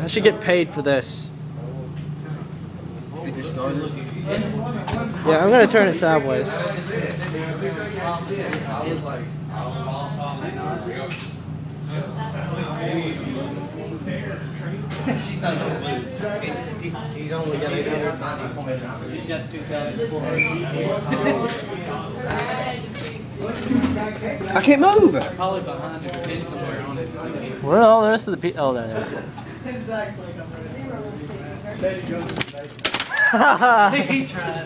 I should get paid for this. Yeah, I'm gonna turn it sideways. He's only got 890 points. He got 2,400. I can't move it. Probably behind his head somewhere on it. Where are all the rest of the people? Oh, there they are. He tried.